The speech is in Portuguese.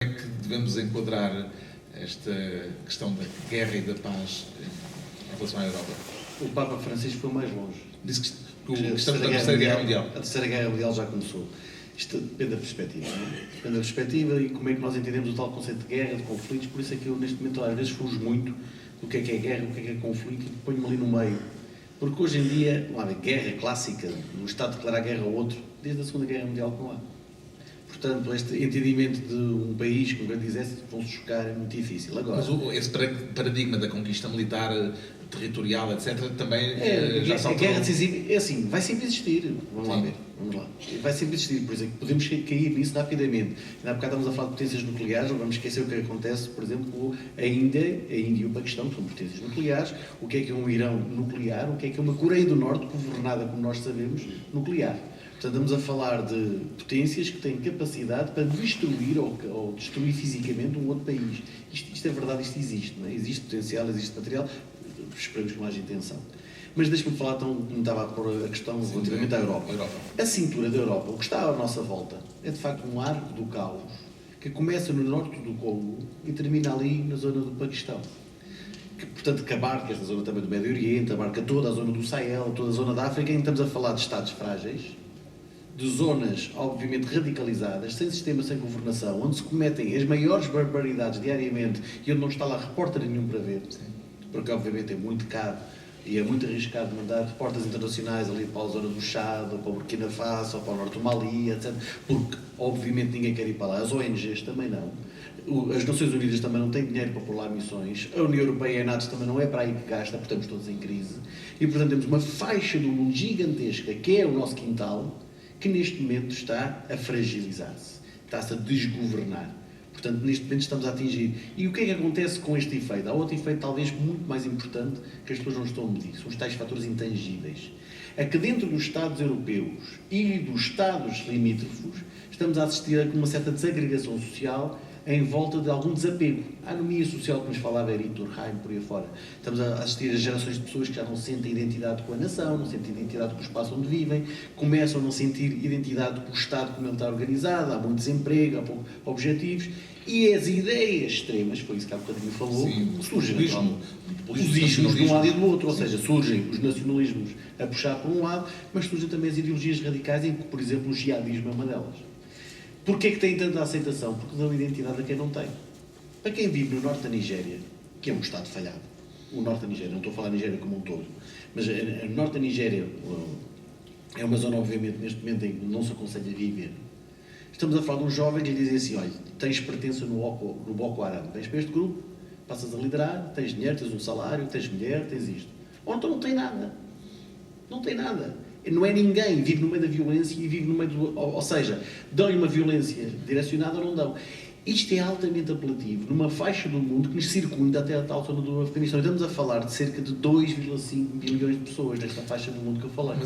É que devemos enquadrar esta questão da guerra e da paz em relação à Europa? O Papa Francisco foi mais longe. Disse que estamos na Terceira Guerra Mundial. A Terceira Guerra Mundial já começou. Isto depende da perspectiva, não é? Depende da perspectiva e como é que nós entendemos o tal conceito de guerra, de conflitos. Por isso é que eu, neste momento, às vezes fujo muito do que é guerra, o que é conflito e ponho-me ali no meio. Porque hoje em dia, não há guerra clássica, o Estado declarar guerra ao outro, desde a Segunda Guerra Mundial que não há. Portanto, este entendimento de um país com um grande exército vão-se chocar é muito difícil. Agora, mas esse paradigma da conquista militar, territorial, etc., também já a saltou. guerra decisiva, é assim, vai sempre existir. Vamos lá ver. Vamos lá. Vai sempre existir. Por exemplo, podemos cair nisso rapidamente. Ainda há bocado estamos a falar de potências nucleares, não vamos esquecer o que acontece, por exemplo, com a Índia e o Paquistão, que são potências nucleares, o que é um Irão nuclear, o que é uma Coreia do Norte, governada, como nós sabemos, nuclear. Portanto, estamos a falar de potências que têm capacidade para destruir ou destruir fisicamente um outro país. Isto é verdade, isto existe, não é? Existe potencial, existe material, esperamos que não haja intenção. Mas deixe-me falar, então, como estava a pôr a questão relativamente à Europa. A cintura da Europa, o que está à nossa volta, é de facto um arco do caos que começa no norte do Congo e termina ali na zona do Paquistão. Portanto, que abarca esta zona também do Médio Oriente, abarca toda a zona do Sahel, toda a zona da África, em que estamos a falar de estados frágeis, de zonas, obviamente, radicalizadas, sem sistema, sem governação, onde se cometem as maiores barbaridades diariamente e onde não está lá repórter nenhum para ver, porque, obviamente, é muito caro e é muito arriscado mandar repórteres internacionais ali para a zona do Chad, ou para o Burkina Faso, ou para o norte do Mali, etc., porque, obviamente, ninguém quer ir para lá. As ONGs também não. As Nações Unidas também não têm dinheiro para pôr lá missões. A União Europeia e a NATO também não é para aí que gasta, porque estamos todos em crise. E, portanto, temos uma faixa do mundo gigantesca, que é o nosso quintal, que neste momento está a fragilizar-se, está-se a desgovernar. Portanto, neste momento estamos a atingir. E o que é que acontece com este efeito? Há outro efeito talvez muito mais importante que as pessoas não estão a medir, são os tais fatores intangíveis. É que dentro dos Estados europeus e dos Estados limítrofos estamos a assistir a uma certa desagregação social em volta de algum desapego. A anomia social que nos falava Erik Durkheim, por aí fora. Estamos a assistir a gerações de pessoas que já não sentem identidade com a nação, não sentem identidade com o espaço onde vivem, começam a não sentir identidade com o Estado como ele está organizado, há muito desemprego, há poucos objetivos, e as ideias extremas, foi isso que há bocadinho falou, surgem naturalmente. Os ismos de um lado e do outro, ou seja, surgem os nacionalismos a puxar por um lado, mas surgem também as ideologias radicais, em que, por exemplo, o jihadismo é uma delas. Porquê é que tem tanta aceitação? Porque dão identidade a quem não tem. Para quem vive no norte da Nigéria, que é um Estado falhado, o norte da Nigéria, não estou a falar da Nigéria como um todo, mas o norte da Nigéria é uma zona, obviamente, neste momento em que não se aconselha viver. Estamos a falar de um jovem que lhe dizem assim, olha, tens pertença no Boko Haram, tens para este grupo, passas a liderar, tens dinheiro, tens um salário, tens mulher, tens isto. Ou então não tem nada. Não tem nada. Não é ninguém, vive no meio da violência e vive no meio do... Ou seja, dão-lhe uma violência direcionada ou não dão. Isto é altamente apelativo, numa faixa do mundo que nos circunda até a tal zona do Afeganistão. Estamos a falar de cerca de 2,5 bilhões de pessoas nesta faixa do mundo que eu falei.